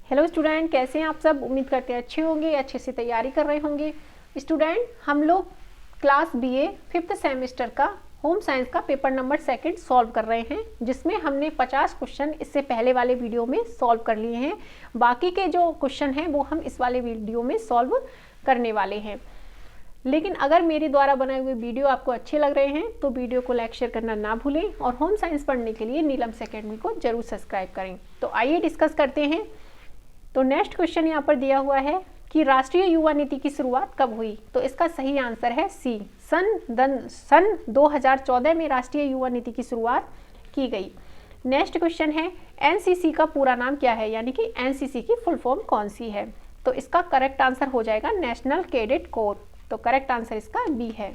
Hello student, कैसे हैं आप सब। उम्मीद करते हैं अच्छे होंगे, अच्छे से तैयारी कर रहे होंगे। स्टूडेंट, हम लोग क्लास बीए 5th सेमेस्टर का होम साइंस का पेपर नंबर 2 सॉल्व कर रहे हैं, जिसमें हमने 50 क्वेश्चन इससे पहले वाले वीडियो में सॉल्व कर लिए हैं। बाकी के जो क्वेश्चन हैं वो हम इस वाले वीडियो में सॉल्व करने वाले हैं। लेकिन अगर मेरे द्वारा बनाए हुए वीडियो आपको अच्छे लग रहे हैं तो वीडियो को लाइक शेयर करना ना भूलें और होम साइंस पढ़ने के लिए नीलम्स एकेडमी को जरूर सब्सक्राइब करें। तो आइए डिस्कस करते हैं। तो नेक्स्ट क्वेश्चन यहाँ पर दिया हुआ है कि राष्ट्रीय युवा नीति की शुरुआत कब हुई। तो इसका सही आंसर है सी, सन 2014 में राष्ट्रीय युवा नीति की शुरुआत की गई। नेक्स्ट क्वेश्चन है एनसीसी का पूरा नाम क्या है, यानी कि एनसीसी की फुल फॉर्म कौन सी है। तो इसका करेक्ट आंसर हो जाएगा नेशनल कैडेट कोर। तो करेक्ट आंसर इसका बी है।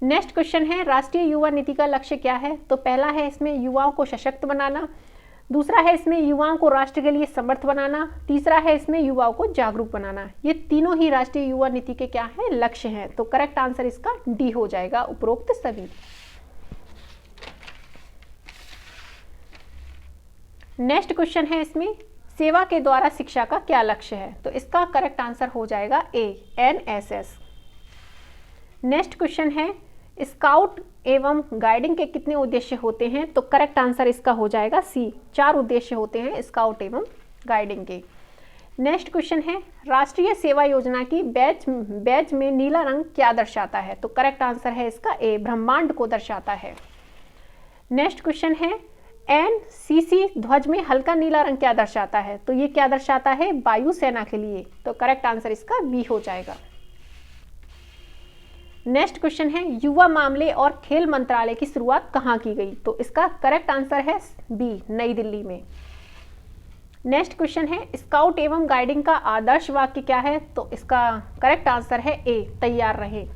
नेक्स्ट क्वेश्चन है राष्ट्रीय युवा नीति का लक्ष्य क्या है। तो पहला है इसमें युवाओं को सशक्त बनाना, दूसरा है इसमें युवाओं को राष्ट्र के लिए समर्थ बनाना, तीसरा है इसमें युवाओं को जागरूक बनाना। ये तीनों ही राष्ट्रीय युवा नीति के क्या है, लक्ष्य हैं। तो करेक्ट आंसर इसका डी हो जाएगा, उपरोक्त सभी। नेक्स्ट क्वेश्चन है इसमें सेवा के द्वारा शिक्षा का क्या लक्ष्य है। तो इसका करेक्ट आंसर हो जाएगा ए, एनएसएस। नेक्स्ट क्वेश्चन है स्काउट एवं गाइडिंग के कितने उद्देश्य होते हैं। तो करेक्ट आंसर इसका हो जाएगा सी, 4 उद्देश्य होते हैं स्काउट एवं गाइडिंग के। नेक्स्ट क्वेश्चन है राष्ट्रीय सेवा योजना की बैज में नीला रंग क्या दर्शाता है। तो करेक्ट आंसर है इसका ए, ब्रह्मांड को दर्शाता है। नेक्स्ट क्वेश्चन है एनसीसी ध्वज में हल्का नीला रंग क्या दर्शाता है। तो ये क्या दर्शाता है, वायुसेना के लिए। तो करेक्ट आंसर इसका बी हो जाएगा। नेक्स्ट क्वेश्चन है युवा मामले और खेल मंत्रालय की शुरुआत कहाँ की गई। तो इसका करेक्ट आंसर है बी, नई दिल्ली में। नेक्स्ट क्वेश्चन है स्काउट एवं गाइडिंग का आदर्श वाक्य क्या है। तो इसका करेक्ट आंसर है ए, तैयार रहें।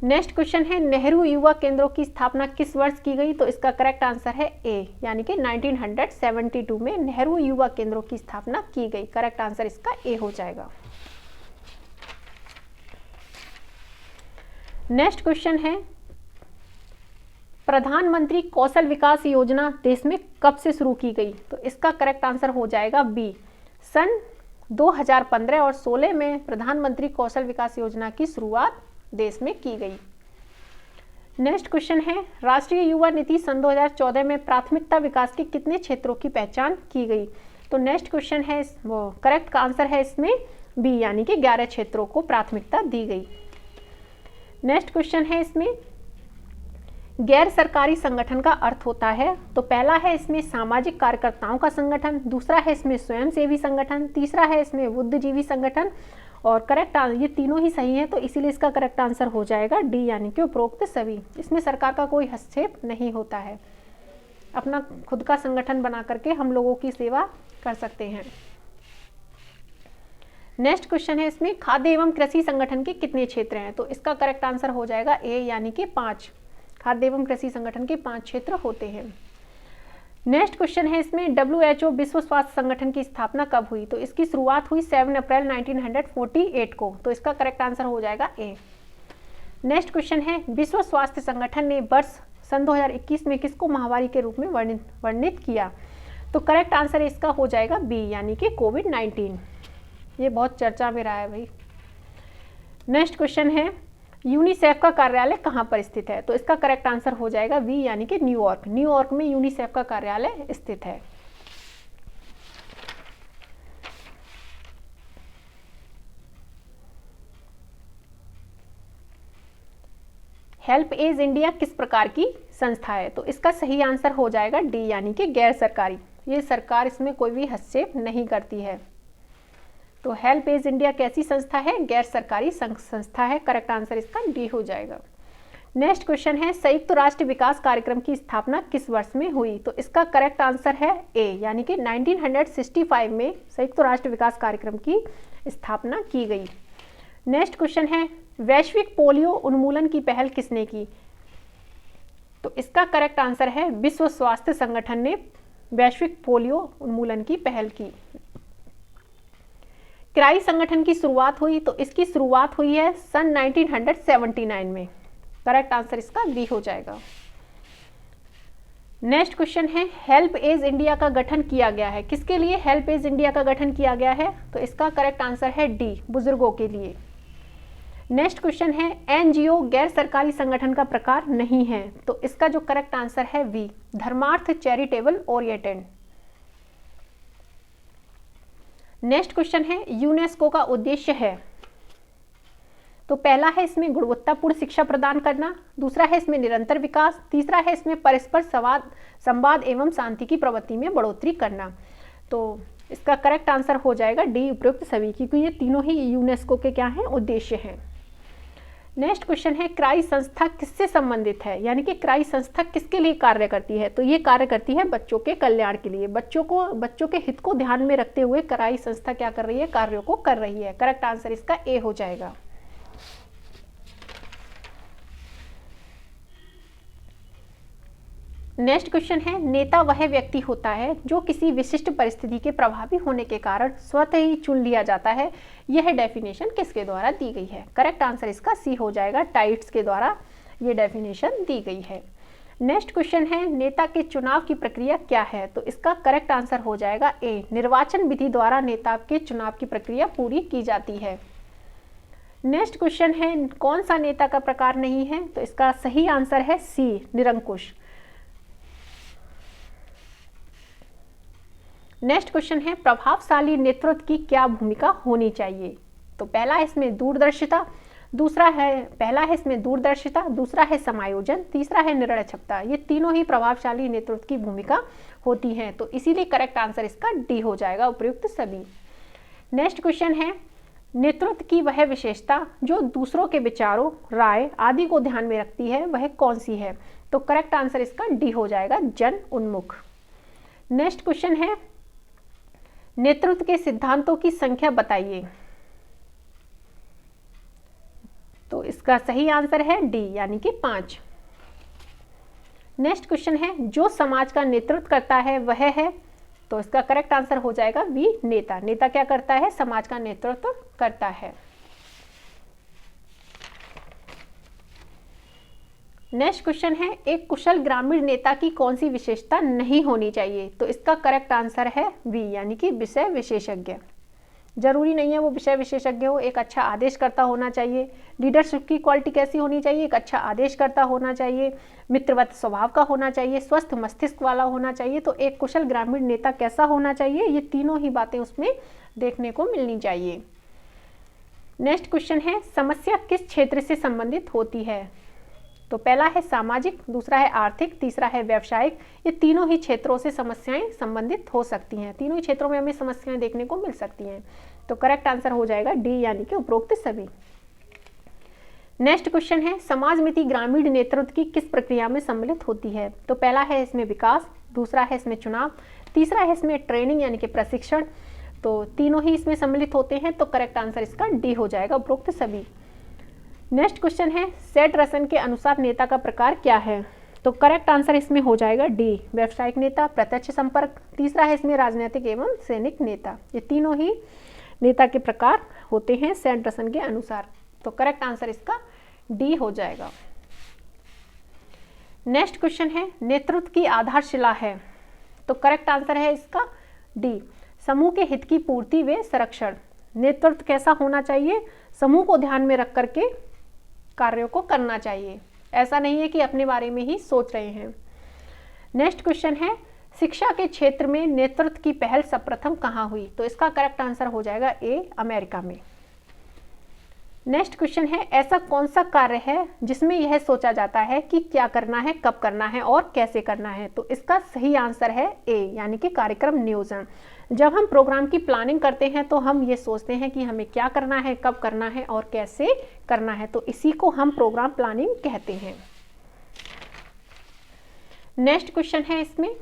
नेक्स्ट क्वेश्चन है नेहरू युवा केंद्रों की स्थापना किस वर्ष की गई। तो इसका करेक्ट आंसर है ए, यानी कि 1972 में नेहरू युवा केंद्रों की स्थापना की गई। करेक्ट आंसर इसका ए हो जाएगा। नेक्स्ट क्वेश्चन है प्रधानमंत्री कौशल विकास योजना देश में कब से शुरू की गई। तो इसका करेक्ट आंसर हो जाएगा बी, सन 2015 और 16 में प्रधानमंत्री कौशल विकास योजना की शुरुआत देश में की गई। नेक्स्ट क्वेश्चन है राष्ट्रीय युवा नीति सन 2014 में प्राथमिकता विकास के कितने क्षेत्रों की पहचान की गई। तो नेक्स्ट क्वेश्चन है वो करेक्ट का आंसर है इसमें बी, यानी कि 11 क्षेत्रों को प्राथमिकता दी गई। नेक्स्ट क्वेश्चन है इसमें गैर सरकारी संगठन का अर्थ होता है। तो पहला है इसमें सामाजिक कार्यकर्ताओं का संगठन, दूसरा है इसमें स्वयंसेवी संगठन, तीसरा है इसमें बुद्धिजीवी संगठन। और करेक्ट ये तीनों ही सही हैं, तो इसीलिए इसका करेक्ट आंसर हो जाएगा डी, यानी कि उपरोक्त सभी। इसमें सरकार का कोई हस्तक्षेप नहीं होता है, अपना खुद का संगठन बना करके हम लोगों की सेवा कर सकते हैं। नेक्स्ट क्वेश्चन है इसमें खाद्य एवं कृषि संगठन के कितने क्षेत्र हैं। तो इसका करेक्ट आंसर हो जाएगा ए, यानी कि 5। खाद्य एवं कृषि संगठन के 5 क्षेत्र होते हैं। नेक्स्ट क्वेश्चन है इसमें WHO विश्व स्वास्थ्य संगठन की स्थापना कब हुई। तो इसकी शुरुआत हुई 7 अप्रैल 1948 को। तो इसका करेक्ट आंसर हो जाएगा ए। नेक्स्ट क्वेश्चन है विश्व स्वास्थ्य संगठन ने वर्ष सन 2021 में किसको महामारी के रूप में वर्णित किया। तो करेक्ट आंसर इसका हो जाएगा बी, यानी कि कोविड-19। ये बहुत चर्चा में रहा है भाई। नेक्स्ट क्वेश्चन है यूनिसेफ का कार्यालय कहाँ पर स्थित है। तो इसका करेक्ट आंसर हो जाएगा बी, यानी कि न्यूयॉर्क। न्यूयॉर्क में यूनिसेफ का कार्यालय स्थित है। हेल्प एज इंडिया किस प्रकार की संस्था है। तो इसका सही आंसर हो जाएगा डी, यानी कि गैर सरकारी। ये सरकार इसमें कोई भी हस्तक्षेप नहीं करती है। तो हेल्प एज इंडिया कैसी संस्था है, गैर सरकारी संस्था है। करेक्ट आंसर इसका डी हो जाएगा। नेक्स्ट क्वेश्चन है संयुक्त राष्ट्र विकास कार्यक्रम की स्थापना किस वर्ष में हुई। तो इसका करेक्ट आंसर है ए, यानी कि 1965 में संयुक्त राष्ट्र विकास कार्यक्रम की स्थापना की गई। नेक्स्ट क्वेश्चन है वैश्विक पोलियो उन्मूलन की पहल किसने की। तो इसका करेक्ट आंसर है विश्व स्वास्थ्य संगठन ने वैश्विक पोलियो उन्मूलन की पहल की। क्राई संगठन की शुरुआत हुई। तो इसकी शुरुआत हुई है सन 1979 में। करेक्ट आंसर इसका बी हो जाएगा। नेक्स्ट क्वेश्चन है हेल्प एज इंडिया का गठन किया गया है, किसके लिए हेल्प एज इंडिया का गठन किया गया है? तो इसका करेक्ट आंसर है डी, बुजुर्गों के लिए। नेक्स्ट क्वेश्चन है एनजीओ गैर सरकारी संगठन का प्रकार नहीं है, तो इसका जो करेक्ट आंसर है वी, धर्मार्थ चैरिटेबल ओरिएंटेड। नेक्स्ट क्वेश्चन है यूनेस्को का उद्देश्य है, तो पहला है इसमें गुणवत्तापूर्ण शिक्षा प्रदान करना, दूसरा है इसमें निरंतर विकास, तीसरा है इसमें परस्पर संवाद एवं शांति की प्रवृत्ति में बढ़ोतरी करना। तो इसका करेक्ट आंसर हो जाएगा डी, उपयुक्त सभी, क्योंकि ये तीनों ही यूनेस्को के क्या हैं, उद्देश्य हैं। नेक्स्ट क्वेश्चन है क्राई संस्था किससे संबंधित है, यानी कि क्राई संस्था किसके लिए कार्य करती है? तो ये कार्य करती है बच्चों के कल्याण के लिए, बच्चों के हित को ध्यान में रखते हुए क्राई संस्था क्या कर रही है, कार्यों को कर रही है। करेक्ट आंसर इसका ए हो जाएगा। नेक्स्ट क्वेश्चन है नेता वह व्यक्ति होता है जो किसी विशिष्ट परिस्थिति के प्रभावी होने के कारण स्वतः ही चुन लिया जाता है, यह डेफिनेशन किसके द्वारा दी गई है? करेक्ट आंसर इसका सी हो जाएगा, टाइट्स के द्वारा ये डेफिनेशन दी गई है। नेक्स्ट क्वेश्चन है नेता के चुनाव की प्रक्रिया क्या है? तो इसका करेक्ट आंसर हो जाएगा ए, निर्वाचन विधि द्वारा नेता के चुनाव की प्रक्रिया पूरी की जाती है। नेक्स्ट क्वेश्चन है कौन सा नेता का प्रकार नहीं है? तो इसका सही आंसर है सी, निरंकुश। नेक्स्ट क्वेश्चन है प्रभावशाली नेतृत्व की क्या भूमिका होनी चाहिए? तो पहला है इसमें दूरदर्शिता, पहला है इसमें दूरदर्शिता, दूसरा है समायोजन, तीसरा है निर्णय क्षमता। ये तीनों ही प्रभावशाली नेतृत्व की भूमिका होती हैं, तो इसीलिए करेक्ट आंसर इसका डी हो जाएगा, उपयुक्त सभी। नेक्स्ट क्वेश्चन है नेतृत्व की वह विशेषता जो दूसरों के विचारों, राय आदि को ध्यान में रखती है, वह कौन सी है? तो करेक्ट आंसर इसका डी हो जाएगा, जन उन्मुख। नेक्स्ट क्वेश्चन है नेतृत्व के सिद्धांतों की संख्या बताइए। तो इसका सही आंसर है डी, यानी कि 5। नेक्स्ट क्वेश्चन है जो समाज का नेतृत्व करता है वह है, तो इसका करेक्ट आंसर हो जाएगा वी, नेता। नेता क्या करता है? समाज का नेतृत्व करता है। नेक्स्ट क्वेश्चन है एक कुशल ग्रामीण नेता की कौन सी विशेषता नहीं होनी चाहिए? तो इसका करेक्ट आंसर है वी, यानी कि विषय विशेषज्ञ। जरूरी नहीं है वो विषय विशेषज्ञ हो, एक अच्छा आदेशकर्ता होना चाहिए। लीडरशिप की क्वालिटी कैसी होनी चाहिए? एक अच्छा आदेशकर्ता होना चाहिए, मित्रवत स्वभाव का होना चाहिए, स्वस्थ मस्तिष्क वाला होना चाहिए। तो एक कुशल ग्रामीण नेता कैसा होना चाहिए? ये तीनों ही बातें उसमें देखने को मिलनी चाहिए। नेक्स्ट क्वेश्चन है समस्या किस क्षेत्र से संबंधित होती है? तो पहला है सामाजिक, दूसरा है आर्थिक, तीसरा है व्यावसायिक। ये तीनों ही क्षेत्रों से समस्याएं संबंधित हो सकती हैं, तीनों ही क्षेत्रों में हमें समस्याएं देखने को मिल सकती हैं। तो करेक्ट आंसर हो जाएगा डी, यानी कि उपरोक्त सभी। नेक्स्ट क्वेश्चन है समाजमिति ग्रामीण नेतृत्व की किस प्रक्रिया में सम्मिलित होती है? तो पहला है इसमें विकास, दूसरा है इसमें चुनाव, तीसरा है इसमें ट्रेनिंग यानी कि प्रशिक्षण। तो तीनों ही इसमें सम्मिलित होते हैं, तो करेक्ट आंसर इसका डी हो जाएगा, उपरोक्त सभी। नेक्स्ट क्वेश्चन है सेट रसन के अनुसार नेता का प्रकार क्या है? तो करेक्ट आंसर इसमें हो जाएगा डी, व्यावसायिक नेता, प्रत्यक्ष संपर्क, तीसरा है इसमें राजनीतिक एवं सैनिक नेता। ये तीनों ही नेता के प्रकार होते हैं सेट रसन के अनुसार, तो करेक्ट आंसर इसका डी हो जाएगा। नेक्स्ट क्वेश्चन है नेतृत्व की आधारशिला है, तो करेक्ट आंसर है इसका डी, समूह के हित की पूर्ति व संरक्षण। नेतृत्व कैसा होना चाहिए? समूह को ध्यान में रख करके कार्यों को करना चाहिए, ऐसा नहीं है कि अपने बारे में ही सोच रहे हैं। नेक्स्ट क्वेश्चन है शिक्षा के क्षेत्र में नेतृत्व की पहल सर्वप्रथम कहाँ हुई? तो इसका करेक्ट आंसर हो जाएगा ए, अमेरिका में। नेक्स्ट क्वेश्चन है ऐसा कौन सा कार्य है जिसमें यह सोचा जाता है कि क्या करना है, कब करना है और कैसे करना है? तो इसका सही आंसर है ए, यानी कि कार्यक्रम नियोजन। जब हम प्रोग्राम की प्लानिंग करते हैं तो हम ये सोचते हैं कि हमें क्या करना है, कब करना है और कैसे करना है, तो इसी को हम प्रोग्राम प्लानिंग कहते हैं। नेक्स्ट क्वेश्चन है इसमें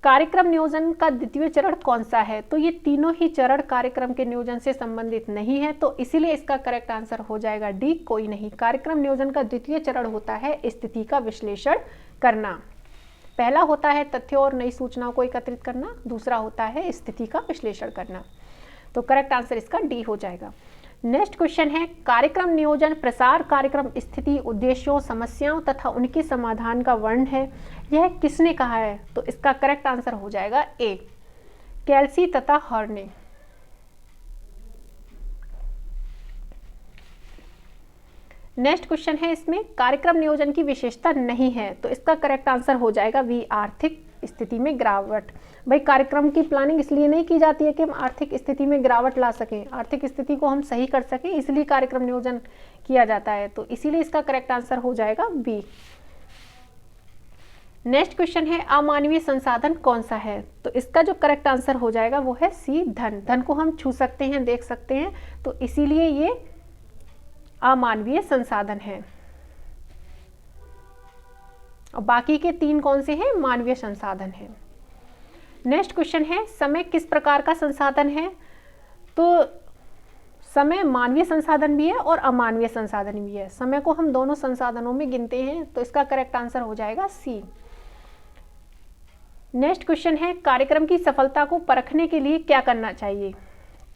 कार्यक्रम नियोजन का द्वितीय चरण कौन सा है? तो ये तीनों ही चरण कार्यक्रम के नियोजन से संबंधित नहीं है, तो इसीलिए इसका करेक्ट आंसर हो जाएगा डी, कोई नहीं। कार्यक्रम नियोजन का द्वितीय चरण होता है स्थिति का विश्लेषण करना। पहला होता है तथ्यों और नई सूचनाओं को एकत्रित करना, दूसरा होता है स्थिति का विश्लेषण करना। तो करेक्ट आंसर इसका डी हो जाएगा। नेक्स्ट क्वेश्चन है कार्यक्रम नियोजन प्रसार कार्यक्रम स्थिति उद्देश्यों समस्याओं तथा उनके समाधान का वर्णन है, यह किसने कहा है? तो इसका करेक्ट आंसर हो जाएगा ए, केल्सी तथा हॉर्ने। नेक्स्ट क्वेश्चन है इसमें कार्यक्रम नियोजन की विशेषता नहीं है, तो इसका करेक्ट आंसर हो जाएगा बी, आर्थिक स्थिति में गिरावट। भाई कार्यक्रम की प्लानिंग इसलिए नहीं की जाती है कि हम आर्थिक स्थिति में गिरावट ला सकें, आर्थिक स्थिति को हम सही कर सकें, इसलिए कार्यक्रम नियोजन किया जाता है, तो इसीलिए इसका करेक्ट आंसर हो जाएगा बी। नेक्स्ट क्वेश्चन है अमानवीय संसाधन कौन सा है? तो इसका जो करेक्ट आंसर हो जाएगा वो है सी, धन। धन को हम छू सकते हैं, देख सकते हैं, तो इसीलिए ये अमानवीय संसाधन है। और बाकी के 3 कौन से हैं? मानवीय संसाधन है। नेक्स्ट क्वेश्चन है समय किस प्रकार का संसाधन है? तो समय मानवीय संसाधन भी है और अमानवीय संसाधन भी है। समय को हम दोनों संसाधनों में गिनते हैं, तो इसका करेक्ट आंसर हो जाएगा सी। नेक्स्ट क्वेश्चन है कार्यक्रम की सफलता को परखने के लिए क्या करना चाहिए?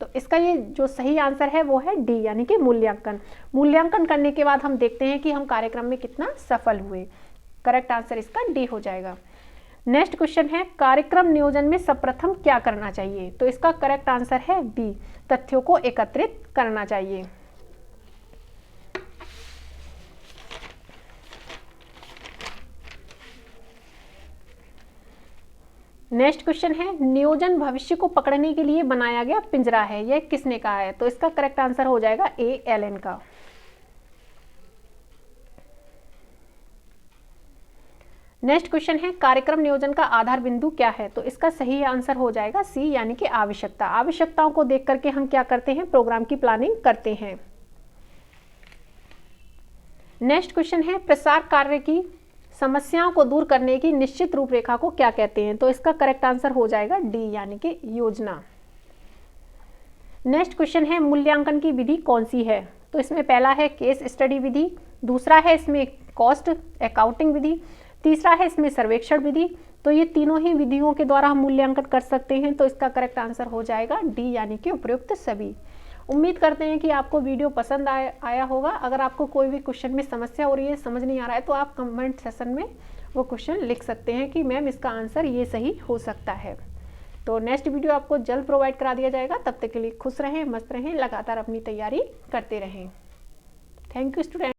तो इसका ये जो सही आंसर है वो है डी, यानी कि मूल्यांकन। मूल्यांकन करने के बाद हम देखते हैं कि हम कार्यक्रम में कितना सफल हुए। करेक्ट आंसर इसका डी हो जाएगा। नेक्स्ट क्वेश्चन है कार्यक्रम नियोजन में सर्वप्रथम क्या करना चाहिए? तो इसका करेक्ट आंसर है बी, तथ्यों को एकत्रित करना चाहिए। नेक्स्ट क्वेश्चन है नियोजन भविष्य को पकड़ने के लिए बनाया गया पिंजरा है, यह किसने कहा है? तो इसका करेक्ट आंसर हो जाएगा ए, एलन का। नेक्स्ट क्वेश्चन है कार्यक्रम नियोजन का आधार बिंदु क्या है? तो इसका सही आंसर हो जाएगा सी, यानी कि आवश्यकता। आवश्यकताओं को देख करके हम क्या करते हैं? प्रोग्राम की प्लानिंग करते हैं। नेक्स्ट क्वेश्चन है प्रसार कार्य की समस्याओं को दूर करने की निश्चित रूपरेखा को क्या कहते हैं? तो इसका करेक्ट आंसर हो जाएगा डी, यानी कि योजना। नेक्स्ट क्वेश्चन है मूल्यांकन की विधि कौन सी है? तो इसमें पहला है केस स्टडी विधि, दूसरा है इसमें कॉस्ट अकाउंटिंग विधि, तीसरा है इसमें सर्वेक्षण विधि। तो ये तीनों ही विधियों के द्वारा हम मूल्यांकन कर सकते हैं, तो इसका करेक्ट आंसर हो जाएगा डी, यानी कि उपयुक्त सभी। उम्मीद करते हैं कि आपको वीडियो पसंद आया होगा। अगर आपको कोई भी क्वेश्चन में समस्या हो रही है, समझ नहीं आ रहा है, तो आप कमेंट सेशन में वो क्वेश्चन लिख सकते हैं कि मैम इसका आंसर ये सही हो सकता है। तो नेक्स्ट वीडियो आपको जल्द प्रोवाइड करा दिया जाएगा। तब तक के लिए खुश रहें, मस्त रहें, लगातार अपनी तैयारी करते रहें। Thank you student.